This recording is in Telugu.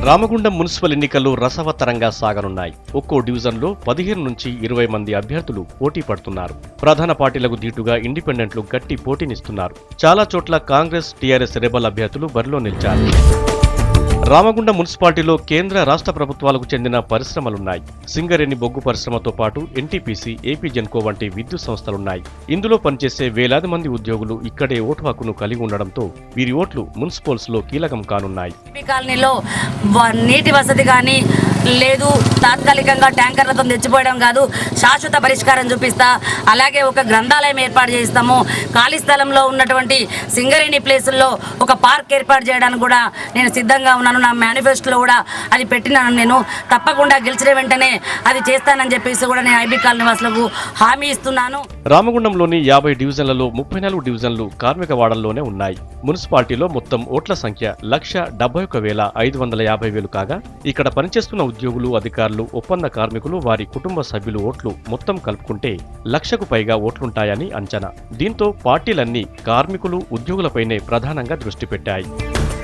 రామగుండం మున్సిపల్ ఎన్నికల్లో రసవత్తరంగా సాగనున్నాయి. ఒక్కో డివిజన్లో 15 నుంచి 20 మంది అభ్యర్థులు పోటీ పడుతున్నారు. ప్రధాన పార్టీలకు దీటుగా ఇండిపెండెంట్లు గట్టి పోటీనిస్తున్నారు. చాలా చోట్ల కాంగ్రెస్, టీఆర్ఎస్ రెబల్ అభ్యర్థులు బరిలో నిలిచారు. రామగుండం మున్సిపాలిటీలో కేంద్ర, రాష్ట్ర ప్రభుత్వాలకు చెందిన పరిశ్రమలున్నాయి. సింగరేణి బొగ్గు పరిశ్రమతో పాటు ఎన్టీపీసీ, ఏపీ జెన్కో వంటి విద్యుత్ సంస్థలున్నాయి. ఇందులో పనిచేసే వేలాది మంది ఉద్యోగులు ఇక్కడే ఓటు హక్కును కలిగి ఉండడంతో వీరి ఓట్లు మున్సిపల్స్ లో కీలకం కానున్నాయి. కాలనీలో నీటి వసతి కానీ లేదు, తాత్కాలికంగా ట్యాంకర్లతో తెచ్చిపోయడం కాదు, శాశ్వత పరిష్కారం చూపిస్తా. అలాగే ఒక గ్రంథాలయం ఏర్పాటు చేస్తాము. ఖాళీ స్థలంలో ఉన్నటువంటి సింగరేణి ప్లేసుల్లో ఒక పార్క్ ఏర్పాటు చేయడానికి కూడా నేను సిద్ధంగా ఉన్నాను. నా మేనిఫెస్టోలో కూడా అది పెట్టినాను. నేను తప్పకుండా గెలిచిన వెంటనే అది చేస్తానని చెప్పేసి కూడా నేను ఐబీ కాలనీ వాసులకు హామీ ఇస్తున్నాను. రామగుండంలోని 50 డివిజన్లలో 34 డివిజన్లు కార్మిక వాడల్లోనే ఉన్నాయి. మున్సిపాలిటీలో మొత్తం ఓట్ల సంఖ్య 171,550 కాగా ఇక్కడ పనిచేస్తున్న ఉద్యోగులు, అధికారులు, ఒప్పంద కార్మికులు, వారి కుటుంబ సభ్యులు ఓట్లు మొత్తం కలుపుకుంటే 1,00,000కు పైగా ఓట్లుంటాయని అంచనా. దీంతో పార్టీలన్నీ కార్మికులు, ఉద్యోగులపైనే ప్రధానంగా దృష్టి పెట్టాయి.